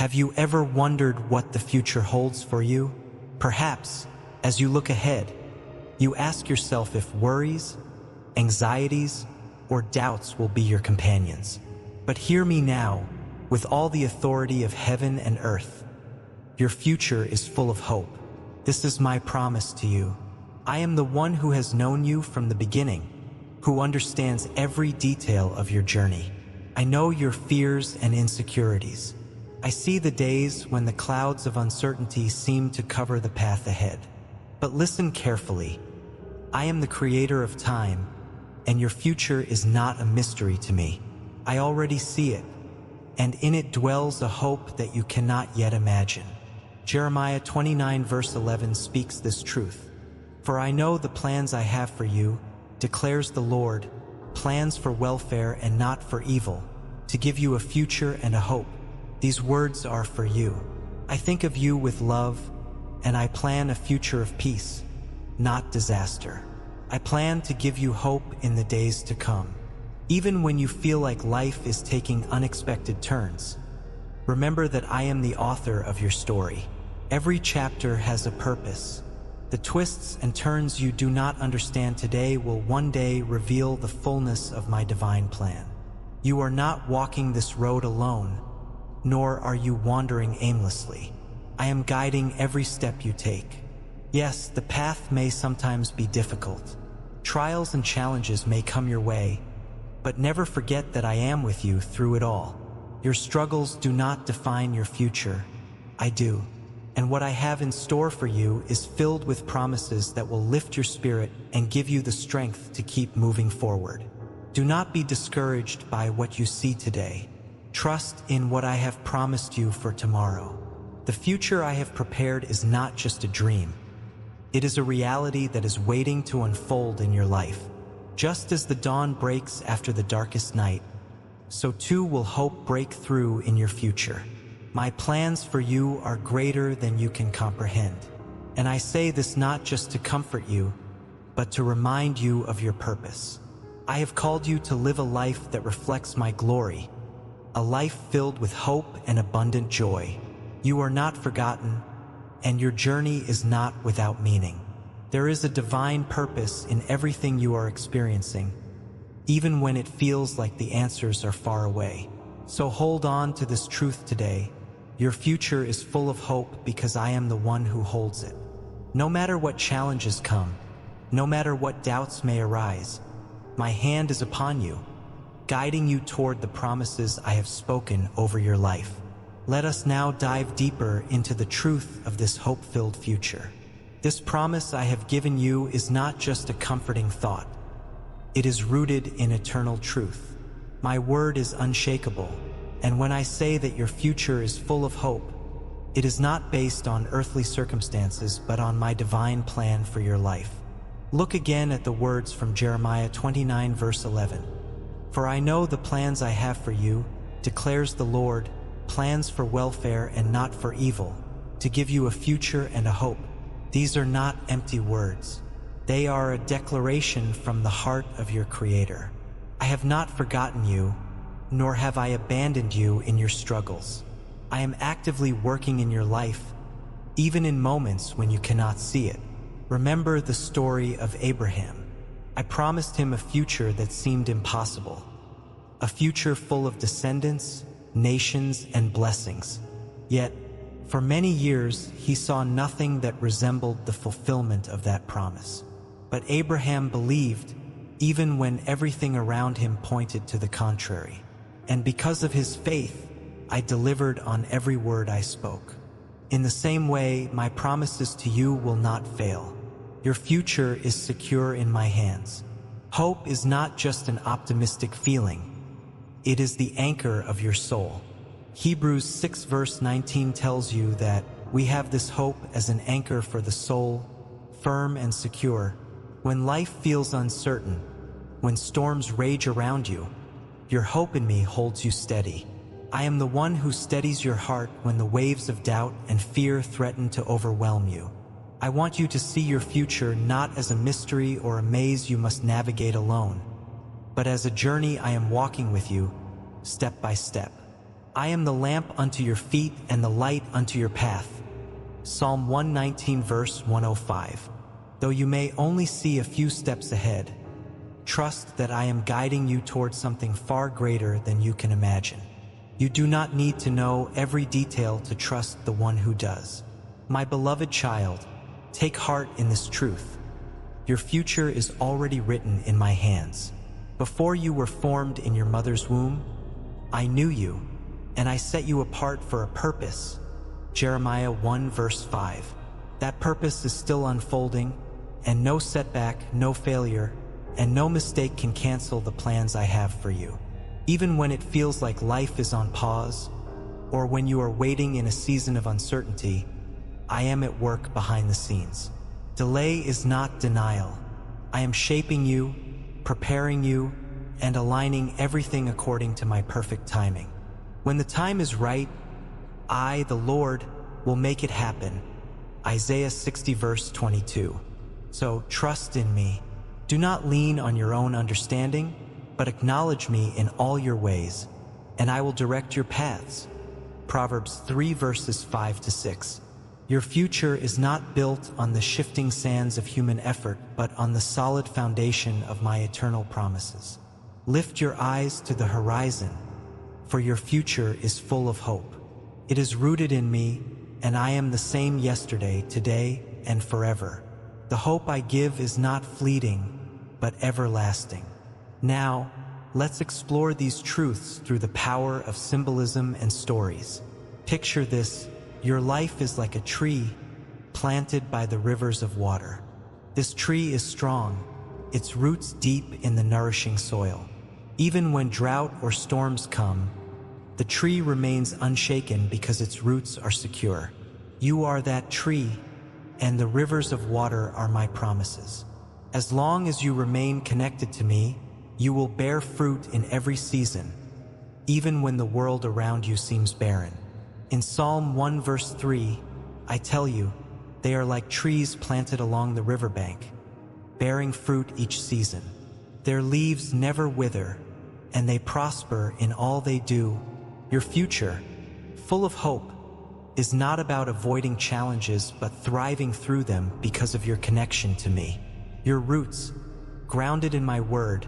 Have you ever wondered what the future holds for you? Perhaps, as you look ahead, you ask yourself if worries, anxieties, or doubts will be your companions. But hear me now, with all the authority of heaven and earth. Your future is full of hope. This is my promise to you. I am the one who has known you from the beginning, who understands every detail of your journey. I know your fears and insecurities. I see the days when the clouds of uncertainty seem to cover the path ahead. But listen carefully. I am the creator of time, and your future is not a mystery to me. I already see it, and in it dwells a hope that you cannot yet imagine. Jeremiah 29 verse 11 speaks this truth. For I know the plans I have for you, declares the Lord, plans for welfare and not for evil, to give you a future and a hope. These words are for you. I think of you with love, and I plan a future of peace, not disaster. I plan to give you hope in the days to come. Even when you feel like life is taking unexpected turns, remember that I am the author of your story. Every chapter has a purpose. The twists and turns you do not understand today will one day reveal the fullness of my divine plan. You are not walking this road alone, nor are you wandering aimlessly. I am guiding every step you take. Yes, the path may sometimes be difficult. Trials and challenges may come your way, but never forget that I am with you through it all. Your struggles do not define your future. I do. And what I have in store for you is filled with promises that will lift your spirit and give you the strength to keep moving forward. Do not be discouraged by what you see today. Trust in what I have promised you for tomorrow. The future I have prepared is not just a dream. It is a reality that is waiting to unfold in your life. Just as the dawn breaks after the darkest night, so too will hope break through in your future. My plans for you are greater than you can comprehend. And I say this not just to comfort you, but to remind you of your purpose. I have called you to live a life that reflects my glory, a life filled with hope and abundant joy. You are not forgotten, and your journey is not without meaning. There is a divine purpose in everything you are experiencing, even when it feels like the answers are far away. So hold on to this truth today. Your future is full of hope because I am the one who holds it. No matter what challenges come, no matter what doubts may arise, my hand is upon you, guiding you toward the promises I have spoken over your life. Let us now dive deeper into the truth of this hope-filled future. This promise I have given you is not just a comforting thought. It is rooted in eternal truth. My word is unshakable, and when I say that your future is full of hope, it is not based on earthly circumstances, but on my divine plan for your life. Look again at the words from Jeremiah 29 verse 11. For I know the plans I have for you, declares the Lord, plans for welfare and not for evil, to give you a future and a hope. These are not empty words. They are a declaration from the heart of your Creator. I have not forgotten you, nor have I abandoned you in your struggles. I am actively working in your life, even in moments when you cannot see it. Remember the story of Abraham. I promised him a future that seemed impossible, a future full of descendants, nations, and blessings. Yet, for many years, he saw nothing that resembled the fulfillment of that promise. But Abraham believed, even when everything around him pointed to the contrary. And because of his faith, I delivered on every word I spoke. In the same way, my promises to you will not fail. Your future is secure in my hands. Hope is not just an optimistic feeling. It is the anchor of your soul. Hebrews 6 verse 19 tells you that we have this hope as an anchor for the soul, firm and secure. When life feels uncertain, when storms rage around you, your hope in me holds you steady. I am the one who steadies your heart when the waves of doubt and fear threaten to overwhelm you. I want you to see your future not as a mystery or a maze you must navigate alone, but as a journey I am walking with you, step by step. I am the lamp unto your feet and the light unto your path. Psalm 119 verse 105. Though you may only see a few steps ahead, trust that I am guiding you towards something far greater than you can imagine. You do not need to know every detail to trust the one who does. My beloved child, take heart in this truth. Your future is already written in my hands. Before you were formed in your mother's womb, I knew you, and I set you apart for a purpose. Jeremiah 1 verse 5. That purpose is still unfolding, and no setback, no failure, and no mistake can cancel the plans I have for you. Even when it feels like life is on pause, or when you are waiting in a season of uncertainty, I am at work behind the scenes. Delay is not denial. I am shaping you, preparing you, and aligning everything according to my perfect timing. When the time is right, I, the Lord, will make it happen. Isaiah 60 verse 22. So trust in me. Do not lean on your own understanding, but acknowledge me in all your ways, and I will direct your paths. Proverbs 3 verses 5 to 6. Your future is not built on the shifting sands of human effort, but on the solid foundation of my eternal promises. Lift your eyes to the horizon, for your future is full of hope. It is rooted in me, and I am the same yesterday, today, and forever. The hope I give is not fleeting, but everlasting. Now, let's explore these truths through the power of symbolism and stories. Picture this: your life is like a tree planted by the rivers of water. This tree is strong, its roots deep in the nourishing soil. Even when drought or storms come, the tree remains unshaken because its roots are secure. You are that tree, and the rivers of water are my promises. As long as you remain connected to me, you will bear fruit in every season, even when the world around you seems barren. In Psalm 1 verse 3, I tell you, they are like trees planted along the riverbank, bearing fruit each season. Their leaves never wither, and they prosper in all they do. Your future, full of hope, is not about avoiding challenges but thriving through them because of your connection to me. Your roots, grounded in my word,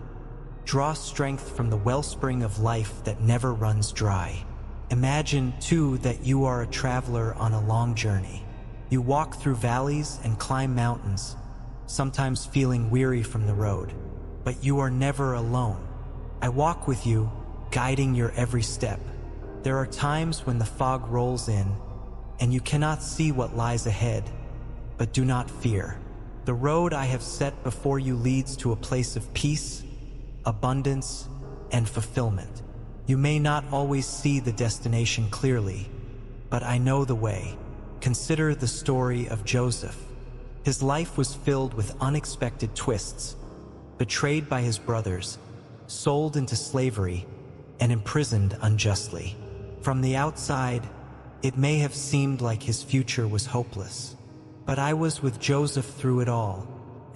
draw strength from the wellspring of life that never runs dry. Imagine, too, that you are a traveler on a long journey. You walk through valleys and climb mountains, sometimes feeling weary from the road. But you are never alone. I walk with you, guiding your every step. There are times when the fog rolls in, and you cannot see what lies ahead, but do not fear. The road I have set before you leads to a place of peace, abundance, and fulfillment. You may not always see the destination clearly, but I know the way. Consider the story of Joseph. His life was filled with unexpected twists: betrayed by his brothers, sold into slavery, and imprisoned unjustly. From the outside, it may have seemed like his future was hopeless. But I was with Joseph through it all,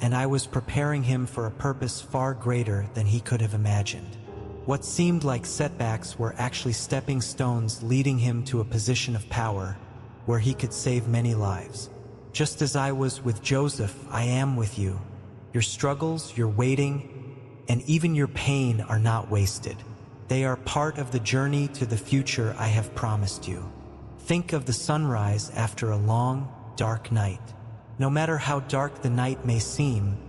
and I was preparing him for a purpose far greater than he could have imagined. What seemed like setbacks were actually stepping stones leading him to a position of power where he could save many lives. Just as I was with Joseph, I am with you. Your struggles, your waiting, and even your pain are not wasted. They are part of the journey to the future I have promised you. Think of the sunrise after a long, dark night. No matter how dark the night may seem,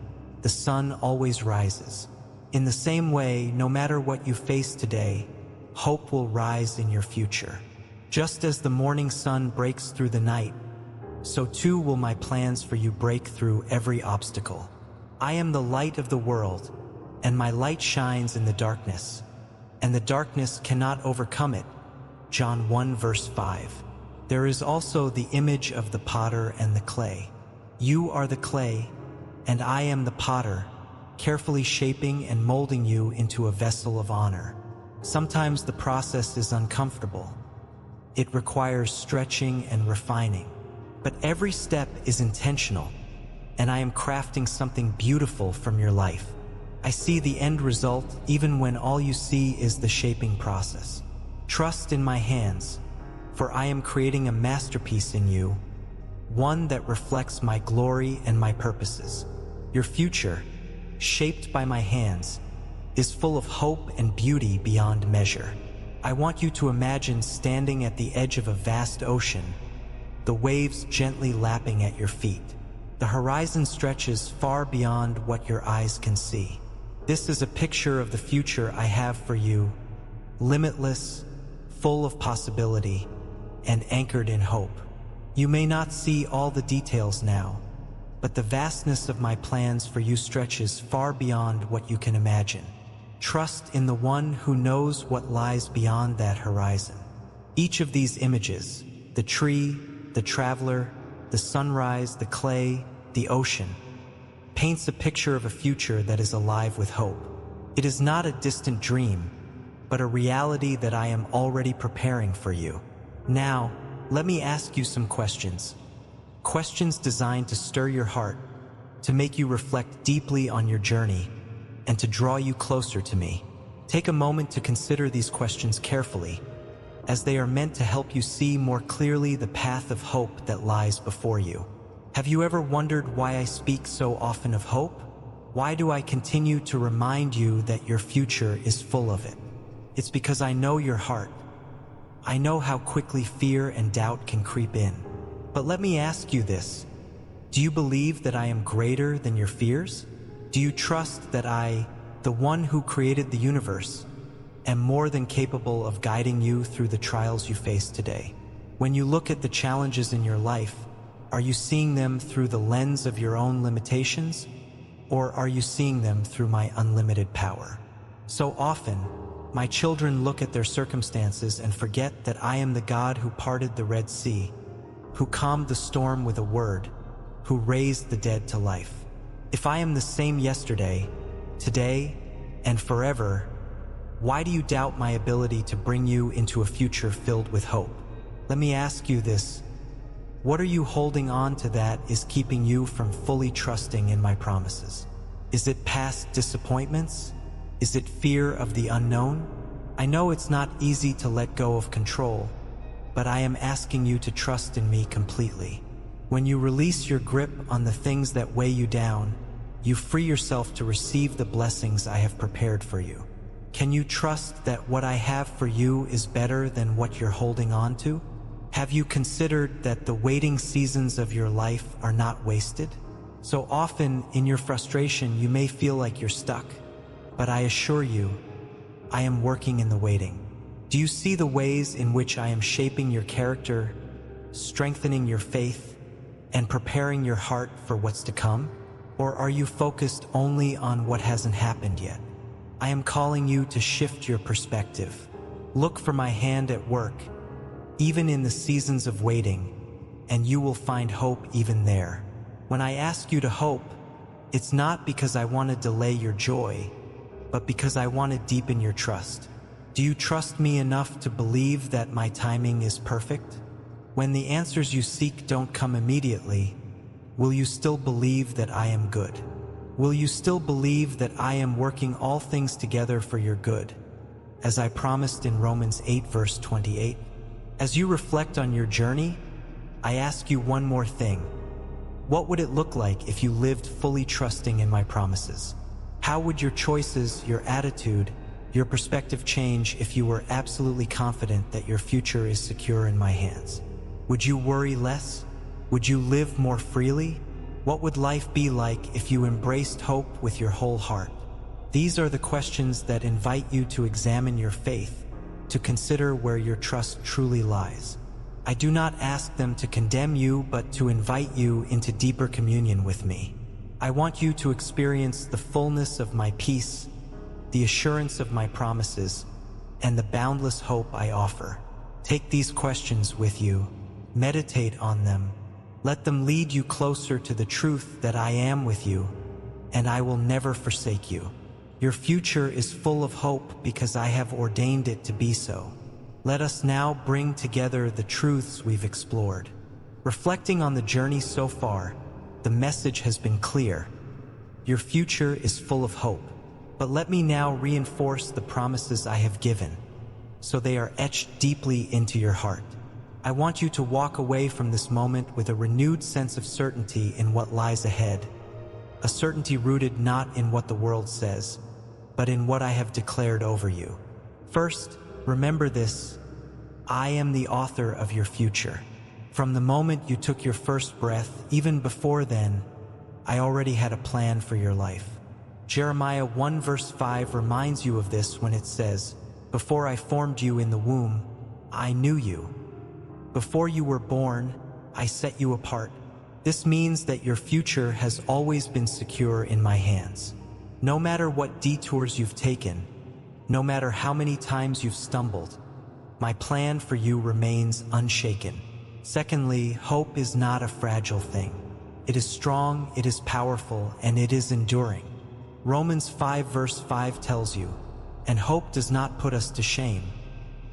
the sun always rises. In the same way, no matter what you face today, hope will rise in your future. Just as the morning sun breaks through the night, so too will my plans for you break through every obstacle. I am the light of the world, and my light shines in the darkness, and the darkness cannot overcome it. John 1 verse 5. There is also the image of the potter and the clay. You are the clay, and I am the potter, carefully shaping and molding you into a vessel of honor. Sometimes the process is uncomfortable. It requires stretching and refining. But every step is intentional, and I am crafting something beautiful from your life. I see the end result even when all you see is the shaping process. Trust in my hands, for I am creating a masterpiece in you, one that reflects my glory and my purposes. Your future, shaped by my hands, is full of hope and beauty beyond measure. I want you to imagine standing at the edge of a vast ocean, the waves gently lapping at your feet. The horizon stretches far beyond what your eyes can see. This is a picture of the future I have for you, limitless, full of possibility, and anchored in hope. You may not see all the details now, but the vastness of my plans for you stretches far beyond what you can imagine. Trust in the one who knows what lies beyond that horizon. Each of these images, the tree, the traveler, the sunrise, the clay, the ocean, paints a picture of a future that is alive with hope. It is not a distant dream, but a reality that I am already preparing for you. Now, let me ask you some questions. Questions designed to stir your heart, to make you reflect deeply on your journey, and to draw you closer to me. Take a moment to consider these questions carefully, as they are meant to help you see more clearly the path of hope that lies before you. Have you ever wondered why I speak so often of hope? Why do I continue to remind you that your future is full of it? It's because I know your heart. I know how quickly fear and doubt can creep in. But let me ask you this. Do you believe that I am greater than your fears? Do you trust that I, the one who created the universe, am more than capable of guiding you through the trials you face today? When you look at the challenges in your life, are you seeing them through the lens of your own limitations, or are you seeing them through my unlimited power? So often, my children look at their circumstances and forget that I am the God who parted the Red Sea, who calmed the storm with a word, who raised the dead to life. If I am the same yesterday, today, and forever, why do you doubt my ability to bring you into a future filled with hope? Let me ask you this. What are you holding on to that is keeping you from fully trusting in my promises? Is it past disappointments? Is it fear of the unknown? I know it's not easy to let go of control, but I am asking you to trust in me completely. When you release your grip on the things that weigh you down, you free yourself to receive the blessings I have prepared for you. Can you trust that what I have for you is better than what you're holding on to? Have you considered that the waiting seasons of your life are not wasted? So often, in your frustration, you may feel like you're stuck, but I assure you, I am working in the waiting. Do you see the ways in which I am shaping your character, strengthening your faith, and preparing your heart for what's to come? Or are you focused only on what hasn't happened yet? I am calling you to shift your perspective. Look for my hand at work, even in the seasons of waiting, and you will find hope even there. When I ask you to hope, it's not because I want to delay your joy, but because I want to deepen your trust. Do you trust me enough to believe that my timing is perfect? When the answers you seek don't come immediately, will you still believe that I am good? Will you still believe that I am working all things together for your good, as I promised in Romans 8 verse 28? As you reflect on your journey, I ask you one more thing. What would it look like if you lived fully trusting in my promises? How would your choices, your attitude, your perspective change if you were absolutely confident that your future is secure in my hands? Would you worry less? Would you live more freely? What would life be like if you embraced hope with your whole heart? These are the questions that invite you to examine your faith, to consider where your trust truly lies. I do not ask them to condemn you, but to invite you into deeper communion with me. I want you to experience the fullness of my peace, the assurance of my promises, and the boundless hope I offer. Take these questions with you, meditate on them, let them lead you closer to the truth that I am with you, and I will never forsake you. Your future is full of hope because I have ordained it to be so. Let us now bring together the truths we've explored. Reflecting on the journey so far, the message has been clear. Your future is full of hope. But let me now reinforce the promises I have given. so they are etched deeply into your heart. I want you to walk away from this moment with a renewed sense of certainty in what lies ahead, a certainty rooted not in what the world says, but in what I have declared over you. First, remember this: I am the author of your future. From the moment you took your first breath, even before then, I already had a plan for your life. Jeremiah 1 verse 5 reminds you of this when it says, "Before I formed you in the womb, I knew you. Before you were born, I set you apart." This means that your future has always been secure in my hands. No matter what detours you've taken, no matter how many times you've stumbled, my plan for you remains unshaken. Secondly, hope is not a fragile thing. It is strong, it is powerful, and it is enduring. Romans 5 verse 5 tells you, "And hope does not put us to shame,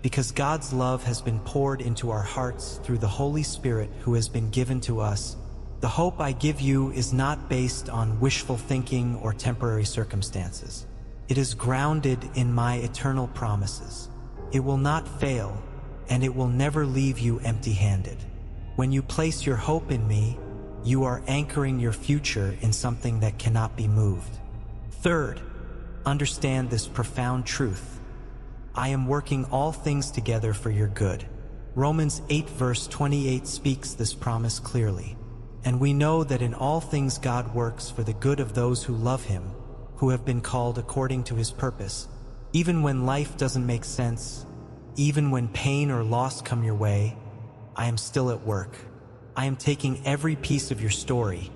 because God's love has been poured into our hearts through the Holy Spirit who has been given to us." The hope I give you is not based on wishful thinking or temporary circumstances. It is grounded in my eternal promises. It will not fail, and it will never leave you empty-handed. When you place your hope in me, you are anchoring your future in something that cannot be moved. Third, understand this profound truth: I am working all things together for your good. Romans 8 verse 28 speaks this promise clearly. And we know that in all things God works for the good of those who love Him, who have been called according to His purpose. Even when life doesn't make sense, even when pain or loss come your way, I am still at work. I am taking every piece of your story,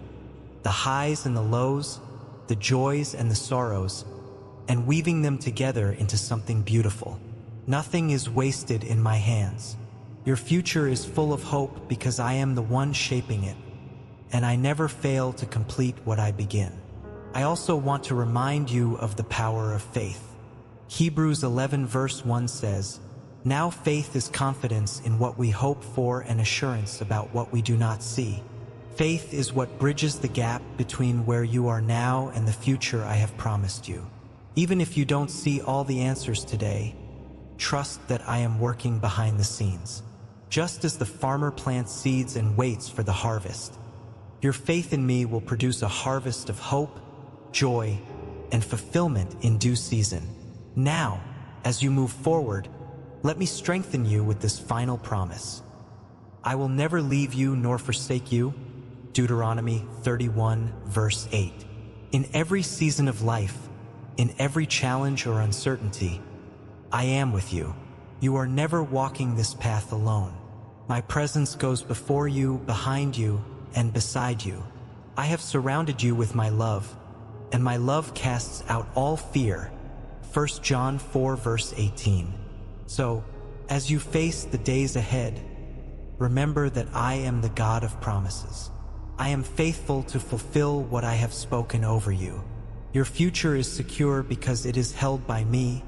the highs and the lows, the joys and the sorrows, and weaving them together into something beautiful. Nothing is wasted in my hands. Your future is full of hope because I am the one shaping it, and I never fail to complete what I begin. I also want to remind you of the power of faith. Hebrews 11 verse 1 says, "Now faith is confidence in what we hope for and assurance about what we do not see." Faith is what bridges the gap between where you are now and the future I have promised you. Even if you don't see all the answers today, trust that I am working behind the scenes. Just as the farmer plants seeds and waits for the harvest, your faith in me will produce a harvest of hope, joy, and fulfillment in due season. Now, as you move forward, let me strengthen you with this final promise. I will never leave you nor forsake you. Deuteronomy 31 verse 8. In every season of life, in every challenge or uncertainty, I am with you. You are never walking this path alone. My presence goes before you, behind you, and beside you. I have surrounded you with my love, and my love casts out all fear. 1 John 4 verse 18. So, as you face the days ahead, remember that I am the God of promises. I am faithful to fulfill what I have spoken over you. Your future is secure because it is held by me,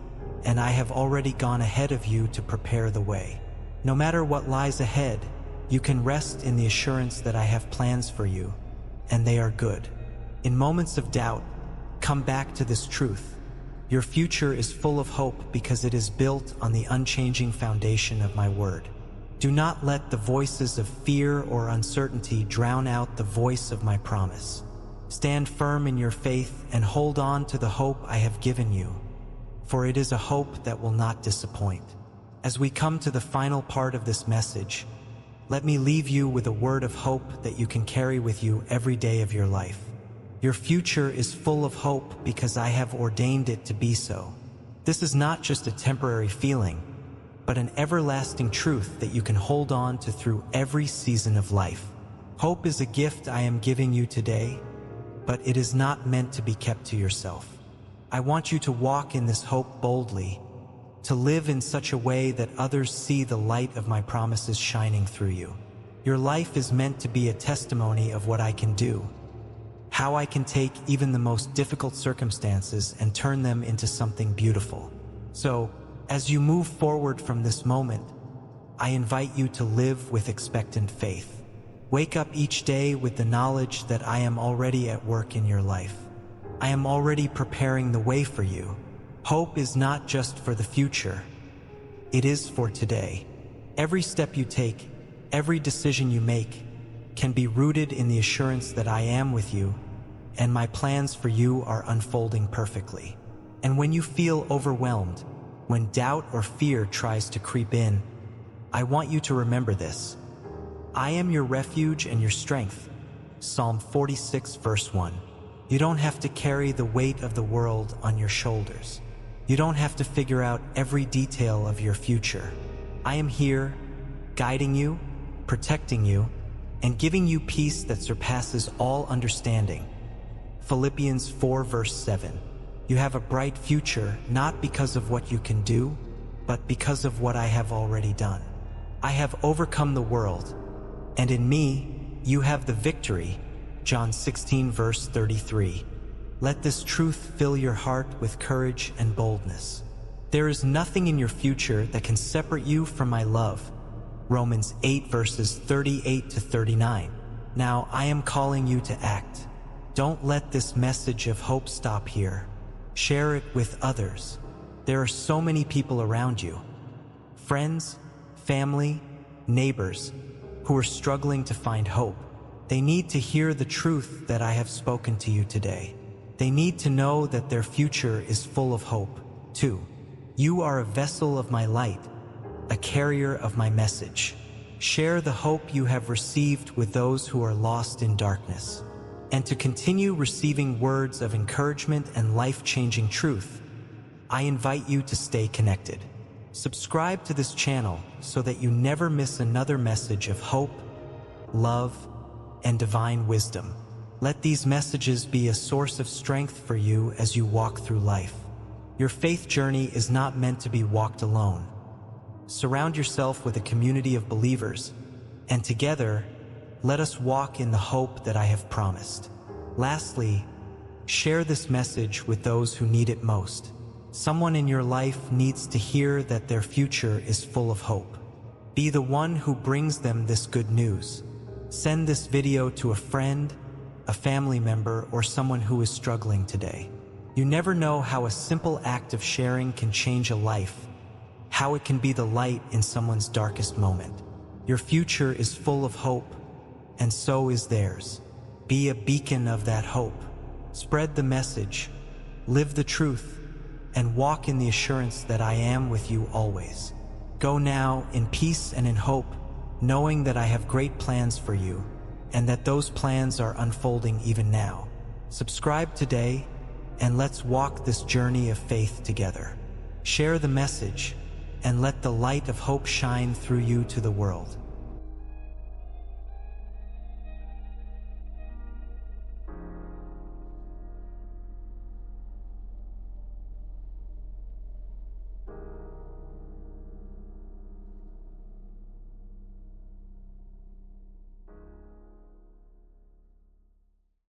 and I have already gone ahead of you to prepare the way. No matter what lies ahead, you can rest in the assurance that I have plans for you, and they are good. In moments of doubt, come back to this truth. Your future is full of hope because it is built on the unchanging foundation of my word. Do not let the voices of fear or uncertainty drown out the voice of my promise. Stand firm in your faith and hold on to the hope I have given you, for it is a hope that will not disappoint. As we come to the final part of this message, let me leave you with a word of hope that you can carry with you every day of your life. Your future is full of hope because I have ordained it to be so. This is not just a temporary feeling, but an everlasting truth that you can hold on to through every season of life. Hope is a gift I am giving you today, but it is not meant to be kept to yourself. I want you to walk in this hope boldly, to live in such a way that others see the light of my promises shining through you. Your life is meant to be a testimony of what I can do, how I can take even the most difficult circumstances and turn them into something beautiful. So, as you move forward from this moment, I invite you to live with expectant faith. Wake up each day with the knowledge that I am already at work in your life. I am already preparing the way for you. Hope is not just for the future. it is for today. Every step you take, every decision you make, can be rooted in the assurance that I am with you, and my plans for you are unfolding perfectly. And when you feel overwhelmed, when doubt or fear tries to creep in, I want you to remember this. I am your refuge and your strength. Psalm 46 verse 1. You don't have to carry the weight of the world on your shoulders. You don't have to figure out every detail of your future. I am here, guiding you, protecting you, and giving you peace that surpasses all understanding. Philippians 4 verse 7. You have a bright future not because of what you can do, but because of what I have already done. I have overcome the world, and in me you have the victory. John 16 verse 33. Let this truth fill your heart with courage and boldness. There is nothing in your future that can separate you from my love. Romans 8 verses 38 to 39. Now I am calling you to act. Don't let this message of hope stop here. Share it with others. There are so many people around you, friends, family, neighbors, who are struggling to find hope. They need to hear the truth that I have spoken to you today. They need to know that their future is full of hope, too. You are a vessel of my light, a carrier of my message. Share the hope you have received with those who are lost in darkness. And to continue receiving words of encouragement and life-changing truth, I invite you to stay connected. Subscribe to this channel so that you never miss another message of hope, love, and divine wisdom. Let these messages be a source of strength for you as you walk through life. Your faith journey is not meant to be walked alone. Surround yourself with a community of believers, and together, let us walk in the hope that I have promised. Lastly, share this message with those who need it most. Someone in your life needs to hear that their future is full of hope. Be the one who brings them this good news. Send this video to a friend, a family member, or someone who is struggling today. You never know how a simple act of sharing can change a life, how it can be the light in someone's darkest moment. Your future is full of hope, and so is theirs. Be a beacon of that hope. Spread the message, live the truth, and walk in the assurance that I am with you always. Go now in peace and in hope, knowing that I have great plans for you, and that those plans are unfolding even now. Subscribe today, and let's walk this journey of faith together. Share the message, and let the light of hope shine through you to the world.